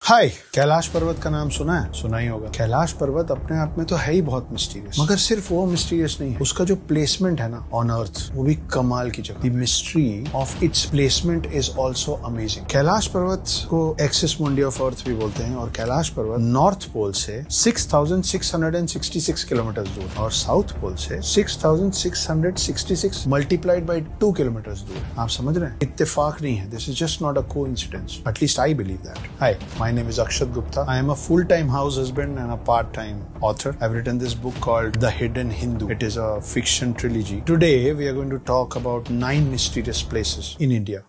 हाय, कैलाश पर्वत का नाम सुना है? सुना ही होगा। कैलाश पर्वत अपने आप में तो है ही बहुत मिस्टीरियस, मगर सिर्फ वो मिस्टीरियस नहीं है, उसका जो प्लेसमेंट है ना ऑन अर्थ, वो भी कमाल की जगह। The mystery of its placement is also amazing. Kailash पर्वत को एक्सिस मुंडी ऑफ अर्थ भी बोलते हैं और कैलाश पर्वत नॉर्थ पोल से 6,666 किलोमीटर दूर और साउथ पोल से 6,666 मल्टीप्लाइड बाई 2 किलोमीटर दूर। आप समझ रहे हैं? इत्तेफाक नहीं है। This is just not a coincidence, at least I believe that. Hi, my name is Akshat Gupta. I am a full-time house husband and a part-time author. I've written this book called The Hidden Hindu. It is a fiction trilogy. Today we are going to talk about 9 mysterious places in India.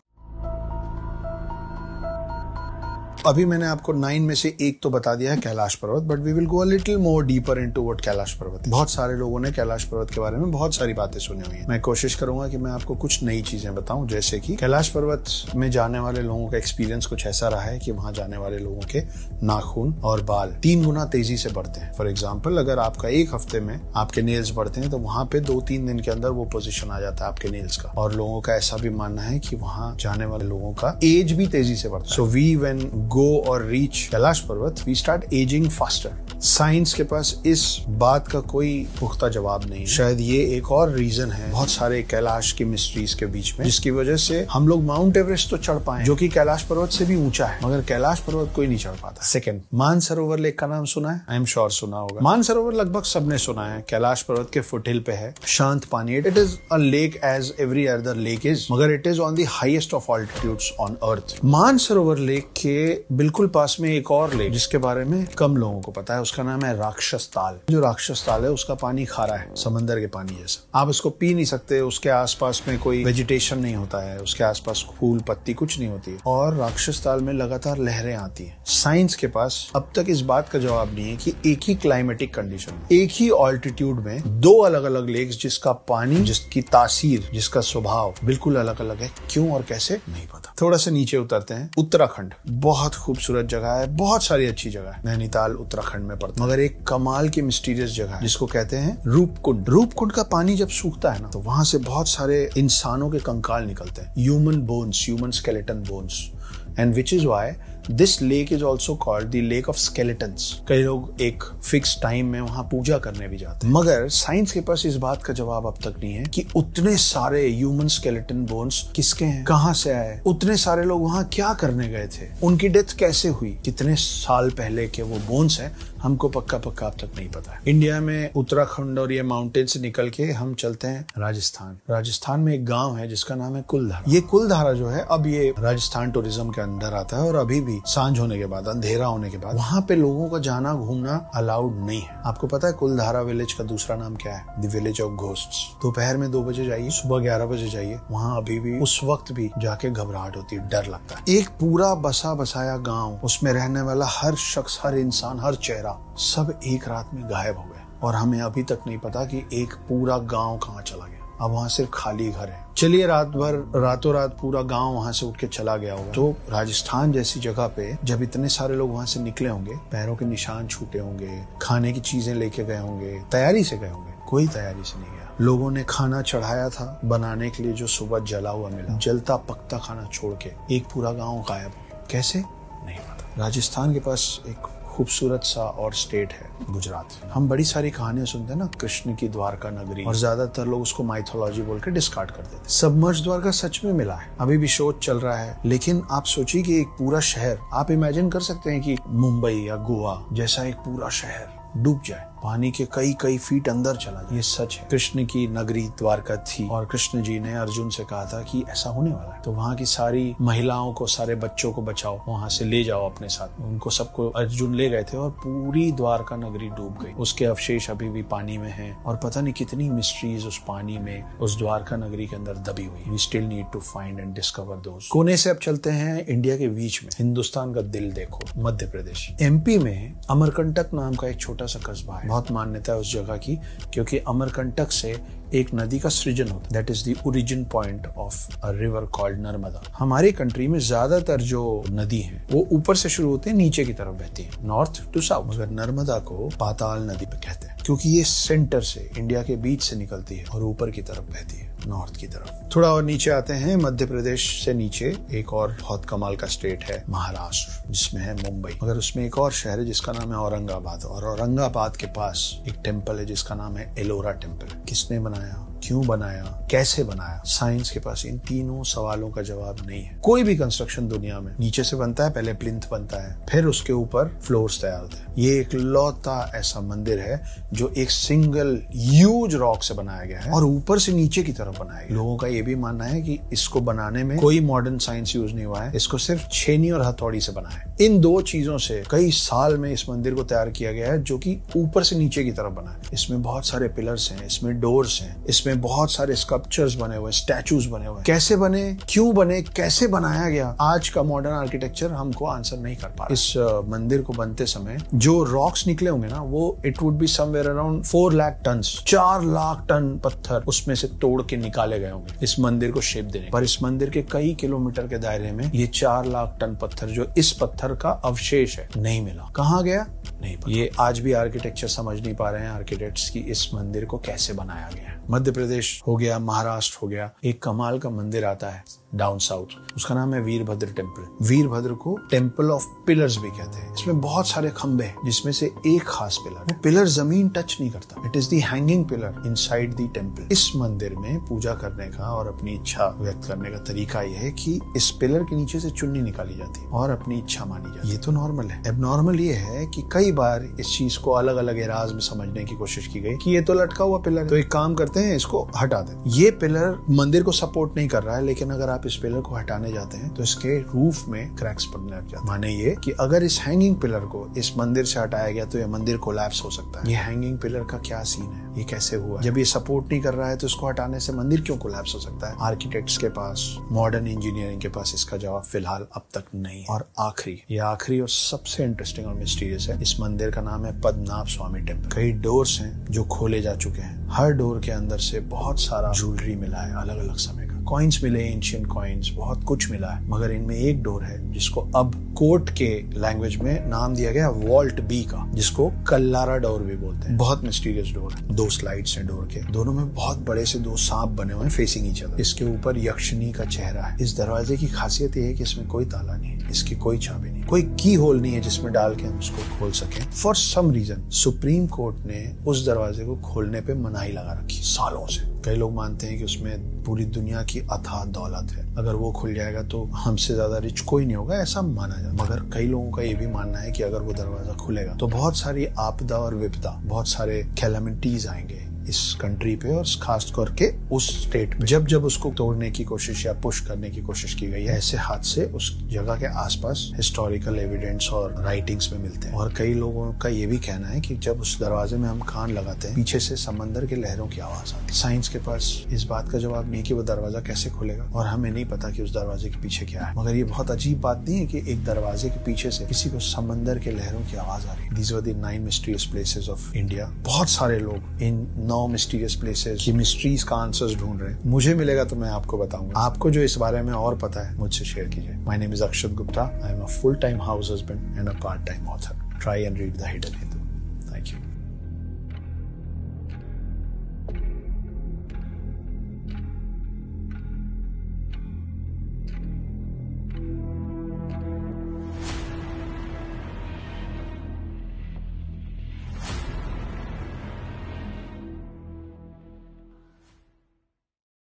अभी मैंने आपको 9 में से एक तो बता दिया है, Kailash Parvat, but we will go a little more deeper into what Kailash Parvat. बहुत सारे लोगों ने कैलाश पर्वत के बारे में बहुत सारी बातें सुनी हुई हैं। मैं कोशिश करूंगा कि मैं आपको कुछ नई चीजें बताऊं, जैसे कि कैलाश पर्वत में जाने वाले लोगों का एक्सपीरियंस कुछ ऐसा रहा है कि वहां जाने वाले लोगों के नाखून और बाल 3 गुना तेजी से बढ़ते हैं। फॉर एग्जाम्पल, अगर आपका एक हफ्ते में आपके नेल्स बढ़ते हैं तो वहां पे 2-3 दिन के अंदर वो पोजिशन आ जाता है आपके नेल्स का। और लोगों का ऐसा भी मानना है कि वहां जाने वाले लोगों का एज भी तेजी से बढ़ता है। सो वी व्हेन गो और reach Kailash Parvat, we start ageing faster. Science के पास इस बात का कोई पुख्ता जवाब नहीं। शायद ये एक और रीजन है बहुत सारे कैलाश की मिस्ट्रीज के बीच में, जिसकी वजह से हम लोग माउंट एवरेस्ट तो चढ़ पाए, जो कि कैलाश पर्वत से भी ऊंचा है, मगर कैलाश पर्वत कोई नहीं चढ़ पाता। सेकंड, मानसरोवर लेक का नाम सुना है? आई एम श्योर सुना होगा। मानसरोवर लगभग सबने सुना है। कैलाश पर्वत के फुटहिल पे है, शांत पानी। It is a lake as every other lake is, मगर it is on the highest of altitudes on earth. Mansarovar lake के बिल्कुल पास में एक और लेक जिसके बारे में कम लोगों को पता है, उसका नाम है राक्षस ताल। जो राक्षस ताल है उसका पानी खारा है, समंदर के पानी जैसा। आप इसको पी नहीं सकते, उसके आसपास में कोई वेजिटेशन नहीं होता है, उसके आसपास फूल पत्ती कुछ नहीं होती है, और राक्षस ताल में लगातार लहरें आती हैं। साइंस के पास अब तक इस बात का जवाब नहीं है कि एक ही क्लाइमेटिक कंडीशन, एक ही ऑल्टीट्यूड में 2 अलग अलग लेक्स जिसका पानी, जिसकी तासीर, जिसका स्वभाव बिल्कुल अलग अलग है, क्यों और कैसे नहीं पता। थोड़ा सा नीचे उतरते हैं। उत्तराखंड बहुत खूबसूरत जगह है, बहुत सारी अच्छी जगह है। नैनीताल उत्तराखंड में पड़ता है, मगर एक कमाल की मिस्टीरियस जगह है जिसको कहते हैं रूपकुंड। रूपकुंड का पानी जब सूखता है ना, तो वहां से बहुत सारे इंसानों के कंकाल निकलते हैं, human bones, human skeleton bones, and which is why this lake is also called the lake of skeletons. कई लोग एक फिक्स टाइम में वहां पूजा करने भी जाते हैं, मगर साइंस के पास इस बात का जवाब अब तक नहीं है कि उतने सारे ह्यूमन स्केलेटन बोन्स किसके हैं, कहां से आए, उतने सारे लोग वहां क्या करने गए थे, उनकी डेथ कैसे हुई, कितने साल पहले के वो बोन्स हैं, हमको पक्का अब तक नहीं पता है। इंडिया में उत्तराखंड और ये माउंटेन से निकल के हम चलते हैं राजस्थान। राजस्थान में एक गांव है जिसका नाम है कुलधारा। ये कुलधारा जो है, अब ये राजस्थान टूरिज्म के अंदर आता है, और अभी भी सांझ होने के बाद, अंधेरा होने के बाद, वहां पे लोगों का जाना घूमना अलाउड नहीं है। आपको पता है कुलधारा विलेज का दूसरा नाम क्या है? The village of ghosts. दोपहर में 2 बजे जाइए, सुबह 11 बजे जाइए, वहां अभी भी उस वक्त भी जाके घबराहट होती है, डर लगता है। एक पूरा बसा बसाया गाँव, उसमें रहने वाला हर शख्स, हर इंसान, हर चेहरा, सब एक रात में गायब हो गए, और हमें अभी तक नहीं पता कि एक पूरा गांव कहाँ चला गया। अब वहां सिर्फ खाली घर है। चलिए, रातों रात पूरा गांव वहां से उठ के चला गया होगा, तो राजस्थान जैसी जगह पे जब इतने सारे लोग वहां से निकले होंगे, पैरों के निशान छूटे होंगे, खाने की चीजें लेके गए होंगे, तैयारी से गए होंगे। कोई तैयारी से नहीं गया। लोगों ने खाना चढ़ाया था बनाने के लिए, जो सुबह जला हुआ मिला, जलता पकता खाना छोड़ के एक पूरा गाँव गायब। कैसे? नहीं पता। राजस्थान के पास एक खूबसूरत सा और स्टेट है गुजरात। हम बड़ी सारी कहानियां सुनते हैं ना, कृष्ण की द्वारका नगरी, और ज्यादातर लोग उसको माइथोलॉजी बोल के डिस्कार्ड कर देते हैं। सबमर्ज द्वारका सच में मिला है, अभी भी शोध चल रहा है। लेकिन आप सोचिए कि एक पूरा शहर, आप इमेजिन कर सकते हैं कि मुंबई या गोवा जैसा एक पूरा शहर डूब जाए, पानी के कई फीट अंदर चला जाए। ये सच है। कृष्ण की नगरी द्वारका थी, और कृष्ण जी ने अर्जुन से कहा था कि ऐसा होने वाला है, तो वहाँ की सारी महिलाओं को, सारे बच्चों को बचाओ, वहां से ले जाओ अपने साथ। उनको सबको अर्जुन ले गए थे, और पूरी द्वारका नगरी डूब गई। उसके अवशेष अभी भी पानी में हैं, और पता नहीं कितनी मिस्ट्रीज उस पानी में, उस द्वारका नगरी के अंदर दबी हुई। We still need to find and discover those. कोने से अब चलते हैं इंडिया के बीच में, हिंदुस्तान का दिल देखो, मध्य प्रदेश। एमपी में अमरकंटक नाम का एक छोटा सा कस्बा है। बहुत मान्यता है उस जगह की, क्योंकि अमरकंटक से एक नदी का सृजन होता है। That is the origin point of a river called Narmada. हमारे कंट्री में ज्यादातर जो नदी है वो ऊपर से शुरू होते हैं, नीचे की तरफ बहती है, नॉर्थ टू साउथ, मगर नर्मदा को पाताल नदी पे कहते हैं, क्योंकि ये सेंटर से, इंडिया के बीच से निकलती है और ऊपर की तरफ बहती है। नॉर्थ की तरफ। थोड़ा और नीचे आते हैं, मध्य प्रदेश से नीचे एक और बहुत कमाल का स्टेट है महाराष्ट्र, जिसमें है मुंबई। मगर उसमें एक और शहर है जिसका नाम है औरंगाबाद, और औरंगाबाद के पास एक टेम्पल है जिसका नाम है एलोरा टेम्पल। किसने बनाया, क्यों बनाया, कैसे बनाया, साइंस के पास इन तीनों सवालों का जवाब नहीं है। कोई भी कंस्ट्रक्शन दुनिया में नीचे से बनता है, पहले प्लिंथ बनता है, फिर उसके ऊपर फ्लोर्स तैयार होते हैं। ये एक लौता ऐसा मंदिर है जो एक सिंगल ह्यूज रॉक से बनाया गया है और ऊपर से नीचे की तरफ बनाया गया। लोगों का ये भी मानना है कि इसको बनाने में कोई मॉडर्न साइंस यूज नहीं हुआ है, इसको सिर्फ छेनी और हथौड़ी से बनाया है। इन दो चीजों से कई साल में इस मंदिर को तैयार किया गया है, जो कि ऊपर से नीचे की तरफ बना है। इसमें बहुत सारे पिलर्स हैं, इसमें डोर्स हैं, इसमें बहुत सारे स्कल्पचर्स बने हुए, स्टैचूज बने हुए। कैसे बने, क्यों बने, कैसे बनाया गया, आज का मॉडर्न आर्किटेक्चर हमको आंसर नहीं कर पा रहा। इस मंदिर को बनते समय जो रॉक्स निकले होंगे ना, वो it would be somewhere around 4 lakh ton, 4 lakh ton पत्थर उसमें से तोड़ के निकाले गए होंगे इस मंदिर को शेप देने। पर इस मंदिर के कई किलोमीटर के दायरे में ये 4 लाख टन पत्थर, जो इस पत्थर का अवशेष है, नहीं मिला। कहाँ गया नहीं पता। ये आज भी आर्किटेक्चर समझ नहीं पा रहे हैं आर्किटेक्ट्स की इस मंदिर को कैसे बनाया गया है। मध्य प्रदेश हो गया, महाराष्ट्र हो गया, एक कमाल का मंदिर आता है डाउन साउथ, उसका नाम है वीरभद्र टेम्पल। वीरभद्र को टेम्पल ऑफ पिलर्स भी कहते हैं। इसमें बहुत सारे खंबे हैं, जिसमें से एक खास पिलर, वो पिलर जमीन टच नहीं करता, it is the hanging pillar inside the temple. इस मंदिर में पूजा करने का और अपनी इच्छा व्यक्त करने का तरीका यह है कि इस पिलर के नीचे से चुन्नी निकाली जाती है और अपनी इच्छा मानी जाती है। ये तो नॉर्मल है। एबनॉर्मल ये है कि कई बार इस चीज को अलग अलग एराज में समझने की कोशिश की गई कि ये तो लटका हुआ पिलर है, तो एक काम करते हैं, इसको हटा दें। ये पिलर मंदिर को सपोर्ट नहीं कर रहा है, लेकिन अगर आप इस पिलर को हटाने जाते हैं तो इसके रूफ में क्रैक्स पड़ने लग जाते हैं। माने ये कि अगर इस हैंगिंग पिलर को इस मंदिर से हटाया गया तो ये मंदिर कोलैप्स हो सकता है। ये हैंगिंग पिलर का क्या सीन है, ये कैसे हुआ? जब ये सपोर्ट नहीं कर रहा है तो इसको हटाने से मंदिर क्यों कोलैप्स हो सकता है? आर्किटेक्ट्स के पास, मॉडर्न इंजीनियरिंग के पास इसका जवाब फिलहाल अब तक नहीं है। और आखिरी और सबसे इंटरेस्टिंग और मिस्टीरियस है, इस मंदिर का नाम है पद्मनाभ स्वामी टेम्पल। कई डोर्स हैं जो खोले जा चुके हैं, हर डोर के अंदर से बहुत सारा ज्वेलरी मिला है, अलग अलग समय का कॉइन्स मिले, एंशिएंट कॉइन्स, बहुत कुछ मिला है। मगर इनमें एक डोर है जिसको अब कोर्ट के लैंग्वेज में नाम दिया गया वॉल्ट बी का, जिसको कल्लारा डोर भी बोलते हैं। बहुत मिस्टीरियस डोर है। 2 स्लाइड्स हैं डोर के, दोनों में बहुत बड़े से 2 सांप बने हुए हैं फेसिंग ईच अदर। इसके ऊपर यक्षिणी का चेहरा है। इस दरवाजे की खासियत यह है कि इसमें कोई ताला नहीं है, इसकी कोई चाबी नहीं, कोई की होल नहीं है जिसमें डाल के हम उसको खोल सकें। For some reason Supreme Court ने उस दरवाजे को खोलने पे मनाही लगा रखी सालों से। कई लोग मानते हैं कि उसमें पूरी दुनिया की अथाह दौलत है, अगर वो खुल जाएगा तो हमसे ज्यादा रिच कोई नहीं होगा, ऐसा माना जाता है। मगर कई लोगों का ये भी मानना है कि अगर वो दरवाजा खुलेगा तो बहुत सारी आपदा और विपदा, बहुत सारे कैलेमिटीज आएंगे इस कंट्री पे, और खास करके उस स्टेट पे। जब जब उसको तोड़ने की कोशिश या पुश करने की कोशिश की गई है, ऐसे हादसे उस जगह के आसपास हिस्टोरिकल एविडेंस और राइटिंग्स में मिलते हैं। और कई लोगों का ये भी कहना है कि जब उस दरवाजे में हम कान लगाते हैं, पीछे से समंदर के लहरों की आवाज आती है। साइंस के पास इस बात का जवाब नहीं कि वो दरवाजा कैसे खुलेगा, और हमें नहीं पता कि उस दरवाजे के पीछे क्या है। मगर ये बहुत अजीब बात नहीं है कि एक दरवाजे के पीछे से किसी को समंदर के लहरों की आवाज आ रही है। These were the 9 mysterious places of India। बहुत सारे लोग इन 9 मिस्टीरियस प्लेसेस की मिस्ट्रीज का आंसर्स ढूंढ रहे हैं। मुझे मिलेगा तो मैं आपको बताऊंगा। आपको जो इस बारे में और पता है, मुझसे शेयर कीजिए। My name is Akshat Gupta. I am a full time house husband and a part time author. Try and read the hidden Hindu.